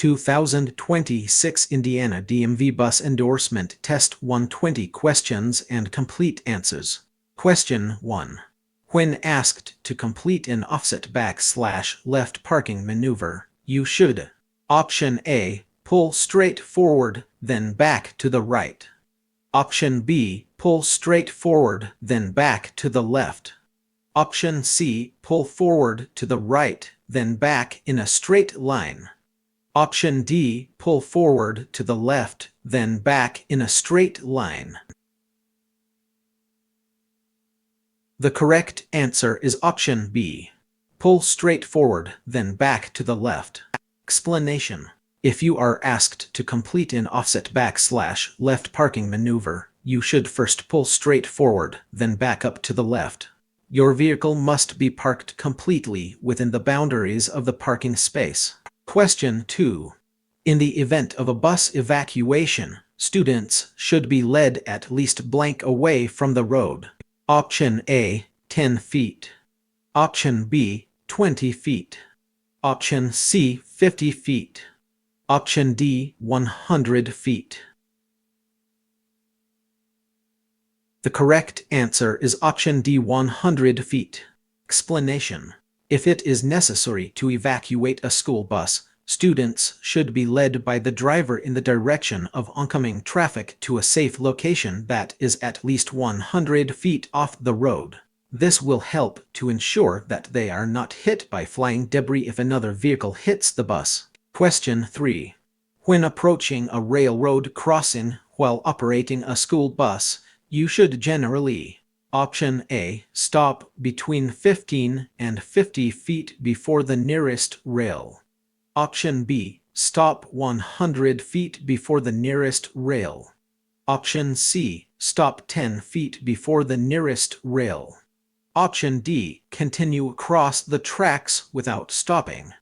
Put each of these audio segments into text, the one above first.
2026 Indiana DMV Bus Endorsement Test 120 Questions and Complete Answers. Question 1. When asked to complete an offset back/left parking maneuver, you should: Option A, pull straight forward, then back to the right. Option B, pull straight forward, then back to the left. Option C, pull forward to the right, then back in a straight line. Option D, pull forward to the left, then back in a straight line. The correct answer is option B. Pull straight forward, then back to the left. Explanation: if you are asked to complete an offset back/left parking maneuver, you should first pull straight forward, then back up to the left. Your vehicle must be parked completely within the boundaries of the parking space. Question 2. In the event of a bus evacuation, students should be led at least blank away from the road. Option A, 10 feet. Option B, 20 feet. Option C, 50 feet. Option D, 100 feet. The correct answer is option D, 100 feet. Explanation: if it is necessary to evacuate a school bus, students should be led by the driver in the direction of oncoming traffic to a safe location that is at least 100 feet off the road. This will help to ensure that they are not hit by flying debris if another vehicle hits the bus. Question 3. When approaching a railroad crossing while operating a school bus, you should generally: Option A, stop between 15 and 50 feet before the nearest rail. Option B, stop 100 feet before the nearest rail. Option C, stop 10 feet before the nearest rail. Option D, continue across the tracks without stopping.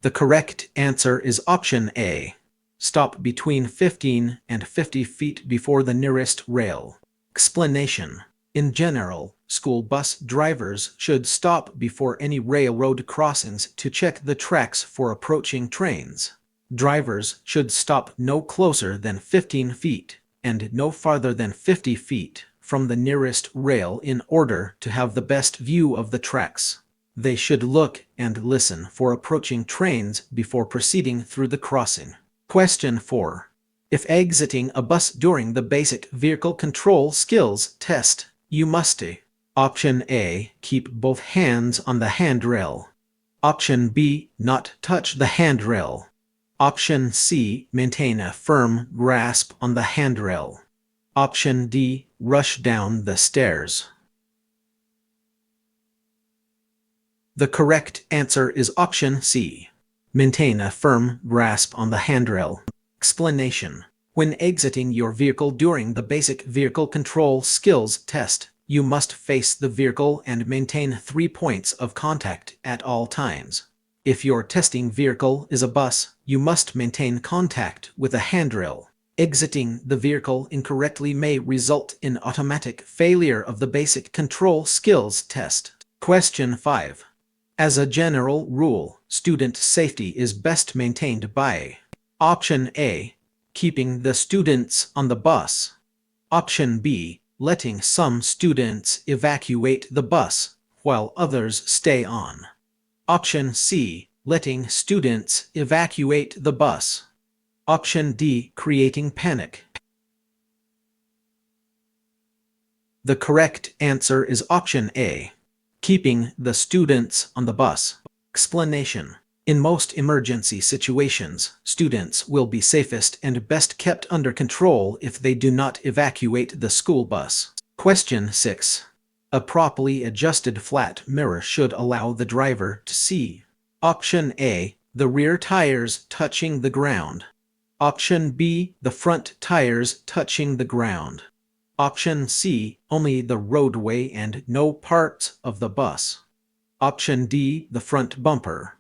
The correct answer is option A. Stop between 15 and 50 feet before the nearest rail. Explanation: in general, school bus drivers should stop before any railroad crossings to check the tracks for approaching trains. Drivers should stop no closer than 15 feet and no farther than 50 feet from the nearest rail in order to have the best view of the tracks. They should look and listen for approaching trains before proceeding through the crossing. Question 4. If exiting a bus during the basic vehicle control skills test, you must: Option A, keep both hands on the handrail. Option B, not touch the handrail. Option C, maintain a firm grasp on the handrail. Option D, rush down the stairs. The correct answer is option C. Maintain a firm grasp on the handrail. Explanation: when exiting your vehicle during the basic vehicle control skills test, you must face the vehicle and maintain 3 points of contact at all times. If your testing vehicle is a bus, you must maintain contact with a handrail. Exiting the vehicle incorrectly may result in automatic failure of the basic control skills test. Question 5. As a general rule, student safety is best maintained by: Option A, keeping the students on the bus. Option B, letting some students evacuate the bus while others stay on. Option C, letting students evacuate the bus. Option D, creating panic. The correct answer is option A, keeping the students on the bus. Explanation: in most emergency situations, students will be safest and best kept under control if they do not evacuate the school bus. Question 6. A properly adjusted flat mirror should allow the driver to see: Option A, the rear tires touching the ground. Option B, the front tires touching the ground. Option C, only the roadway and no parts of the bus. Option D, the front bumper.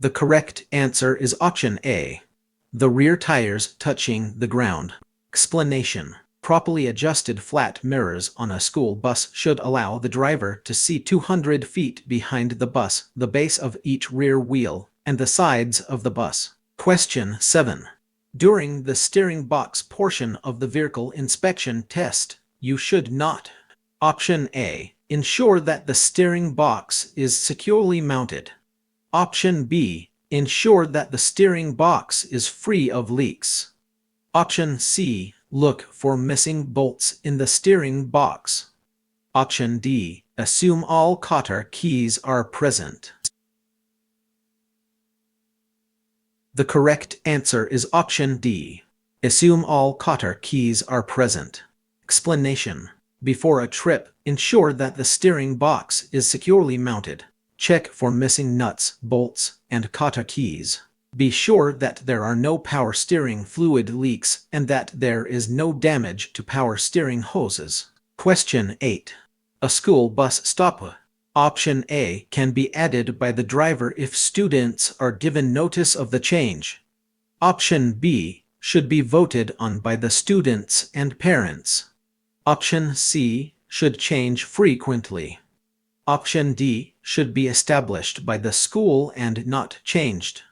The correct answer is option A, the rear tires touching the ground. Explanation: Properly adjusted flat mirrors on a school bus should allow the driver to see 200 feet behind the bus, the base of each rear wheel, and the sides of the bus. Question 7. During the steering box portion of the vehicle inspection test, you should not: Option A. Ensure that the steering box is securely mounted. Option B. Ensure that the steering box is free of leaks. Option C. Look for missing bolts in the steering box. Option D. Assume all cotter keys are present. The correct answer is option D. Assume all cotter keys are present. Explanation: before a trip, ensure that the steering box is securely mounted. Check for missing nuts, bolts, and cotter keys. Be sure that there are no power steering fluid leaks and that there is no damage to power steering hoses. Question 8. A school bus stop. Option A can be added by the driver if students are given notice of the change. Option B should be voted on by the students and parents. Option C should change frequently. Option D should be established by the school and not changed.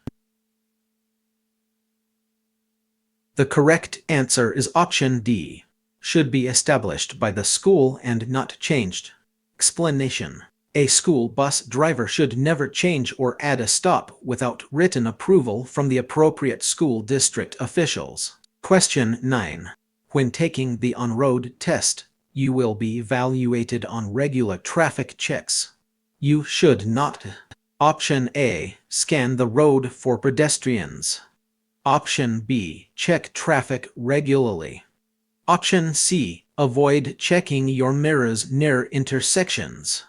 The correct answer is option D. Should be established by the school and not changed. Explanation: a school bus driver should never change or add a stop without written approval from the appropriate school district officials. Question 9. When taking the on-road test, you will be evaluated on regular traffic checks. You should not: Option A. Scan the road for pedestrians. Option B. Check traffic regularly. Option C. Avoid checking your mirrors near intersections.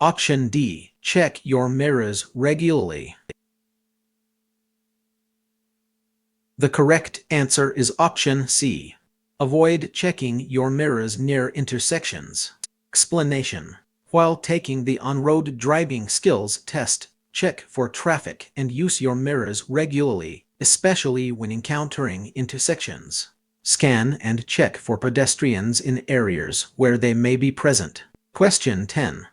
Option D. Check your mirrors regularly. The correct answer is option C. Avoid checking your mirrors near intersections. Explanation: while taking the on-road driving skills test, check for traffic and use your mirrors regularly, especially when encountering intersections. Scan and check for pedestrians in areas where they may be present. Question 10.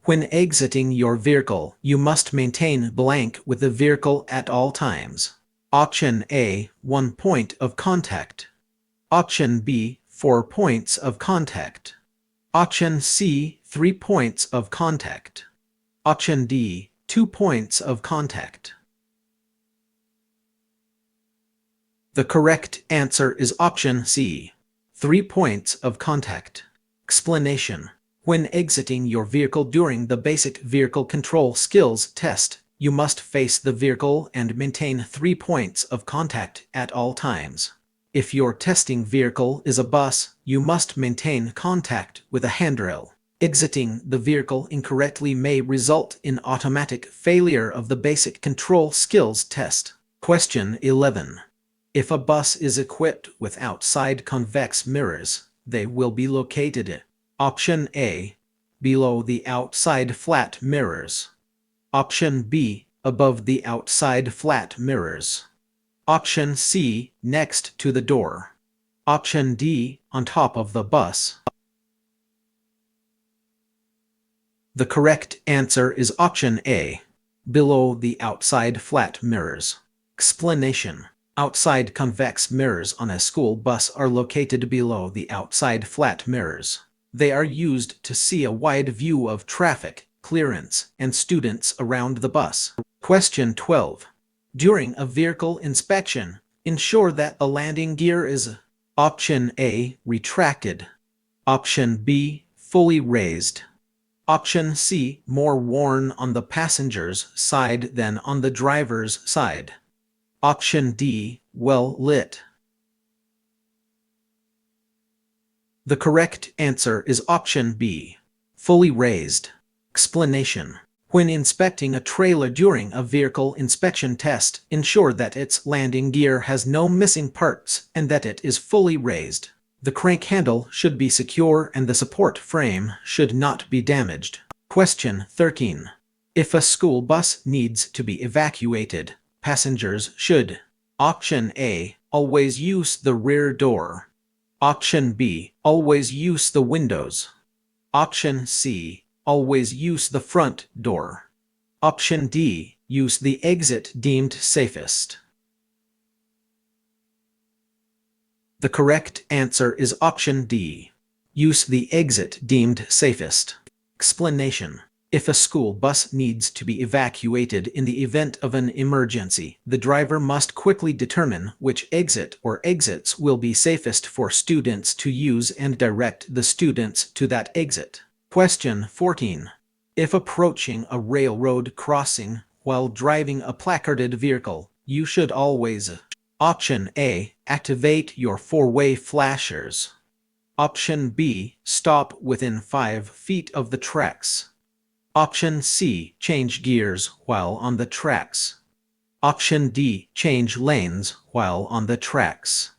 When exiting your vehicle, you must maintain blank with the vehicle at all times. Option A. 1 point of contact. Option B. 4 points of contact. Option C. 3 points of contact. Option D. 2 points of contact. The correct answer is option C. 3 points of contact. Explanation: when exiting your vehicle during the basic vehicle control skills test, you must face the vehicle and maintain 3 points of contact at all times. If your testing vehicle is a bus, you must maintain contact with a handrail. Exiting the vehicle incorrectly may result in automatic failure of the basic control skills test. Question 11. If a bus is equipped with outside convex mirrors, they will be located at Option A. Below the outside flat mirrors. Option B. Above the outside flat mirrors. Option C. Next to the door. Option D. On top of the bus. The correct answer is option A. Below the outside flat mirrors. Explanation: outside convex mirrors on a school bus are located below the outside flat mirrors. They are used to see a wide view of traffic, clearance, and students around the bus. Question 12. During a vehicle inspection, ensure that the landing gear is Option A. Retracted. Option B. Fully raised. Option C. More worn on the passenger's side than on the driver's side. Option D. Well lit. The correct answer is option B. Fully raised. Explanation: when inspecting a trailer during a vehicle inspection test, ensure that its landing gear has no missing parts and that it is fully raised. The crank handle should be secure and the support frame should not be damaged. Question 13. If a school bus needs to be evacuated, passengers should: Option A. Always use the rear door. Option B, always use the windows. Option C, always use the front door. Option D, use the exit deemed safest. The correct answer is option D. Use the exit deemed safest. Explanation. If a school bus needs to be evacuated in the event of an emergency, the driver must quickly determine which exit or exits will be safest for students to use and direct the students to that exit. Question 14. If approaching a railroad crossing while driving a placarded vehicle, you should always: Option A, activate your four-way flashers. Option B, stop within 5 feet of the tracks. Option C, change gears while on the tracks. Option D, change lanes while on the tracks.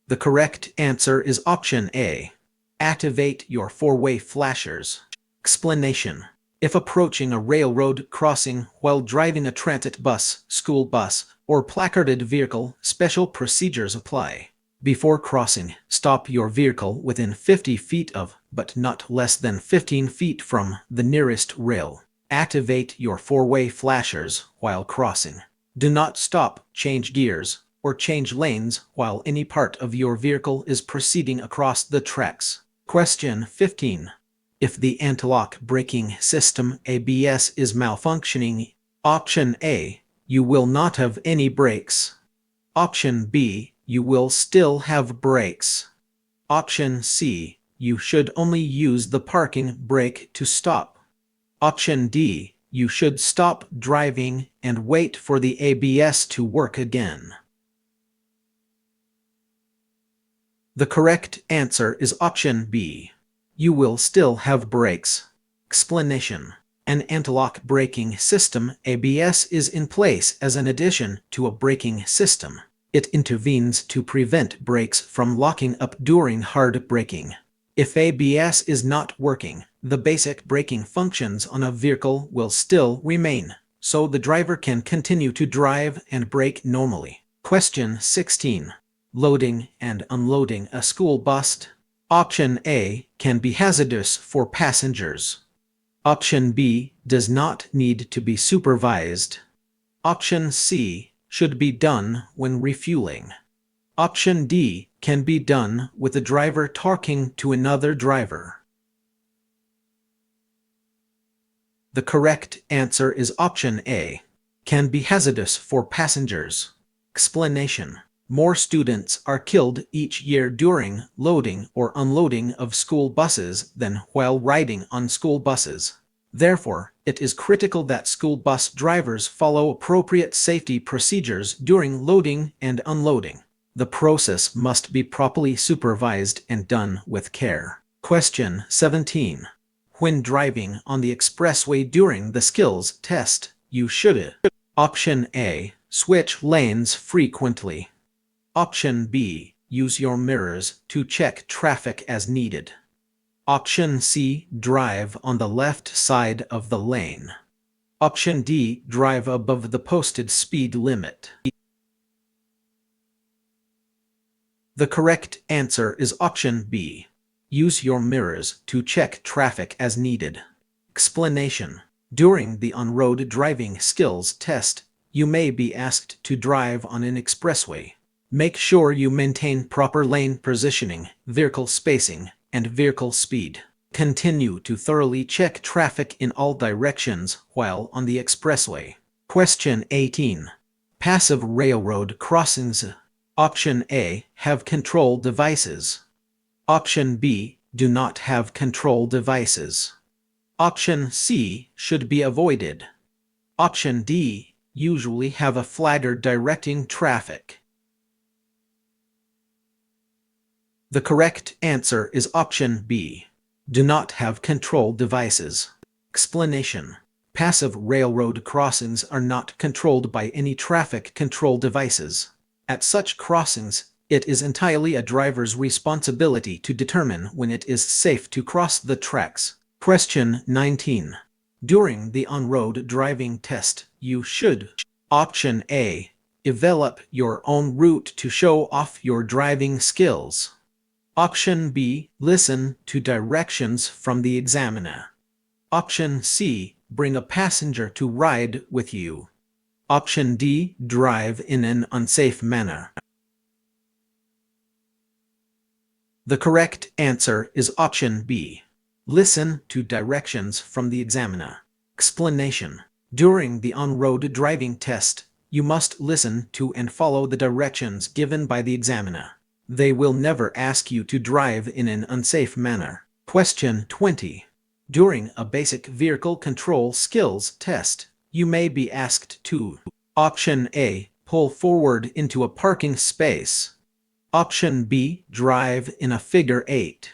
The correct answer is option A. Activate your four-way flashers. Explanation. If approaching a railroad crossing while driving a transit bus, school bus, or placarded vehicle, special procedures apply. Before crossing, stop your vehicle within 50 feet of, but not less than 15 feet from, the nearest rail. Activate your four-way flashers while crossing. Do not stop, change gears, or change lanes while any part of your vehicle is proceeding across the tracks. Question 15. If the anti-lock braking system ABS is malfunctioning, Option A, you will not have any brakes. Option B, you will still have brakes. Option C, you should only use the parking brake to stop. Option D, you should stop driving and wait for the ABS to work again. The correct answer is option B. You will still have brakes. Explanation. An anti-lock braking system ABS is in place as an addition to a braking system. It intervenes to prevent brakes from locking up during hard braking. If ABS is not working, the basic braking functions on a vehicle will still remain, so the driver can continue to drive and brake normally. Question 16. Loading and unloading a school bus. Option A can be hazardous for passengers. Option B does not need to be supervised. Option C should be done when refueling. Option D can be done with the driver talking to another driver. The correct answer is option A. Can be hazardous for passengers. Explanation. More students are killed each year during loading or unloading of school buses than while riding on school buses. Therefore, it is critical that school bus drivers follow appropriate safety procedures during loading and unloading. The process must be properly supervised and done with care. Question 17. When driving on the expressway during the skills test, you should: Option A, switch lanes frequently. Option B, use your mirrors to check traffic as needed. Option C, drive on the left side of the lane. Option D, drive above the posted speed limit. The correct answer is option B. Use your mirrors to check traffic as needed. Explanation. During the on-road driving skills test, you may be asked to drive on an expressway. Make sure you maintain proper lane positioning, vehicle spacing, and vehicle speed. Continue to thoroughly check traffic in all directions while on the expressway. Question 18. Passive railroad crossings. Option A, have control devices. Option B, do not have control devices. Option C, should be avoided. Option D, usually have a flagger directing traffic. The correct answer is option B. Do not have control devices. Explanation. Passive railroad crossings are not controlled by any traffic control devices. At such crossings, it is entirely a driver's responsibility to determine when it is safe to cross the tracks. Question 19. During the on-road driving test, you should: Option A, Develop your own route to show off your driving skills. Option B. Listen to directions from the examiner. Option C. Bring a passenger to ride with you. Option D. Drive in an unsafe manner. The correct answer is option B. Listen to directions from the examiner. Explanation. During the on-road driving test, you must listen to and follow the directions given by the examiner. They will never ask you to drive in an unsafe manner. Question 20. During a basic vehicle control skills test, you may be asked to: Option A. Pull forward into a parking space. Option B. Drive in a figure 8.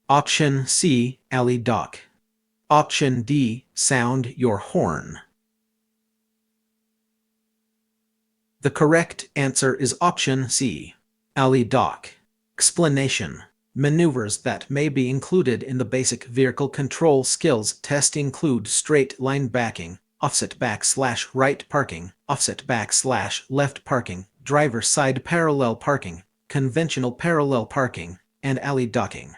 Option C. Alley dock. Option D. Sound your horn. The correct answer is option C. Alley dock. Explanation. Maneuvers that may be included in the basic vehicle control skills test include straight line backing, offset back/right parking, offset back/left parking, driver side parallel parking, conventional parallel parking, and alley docking.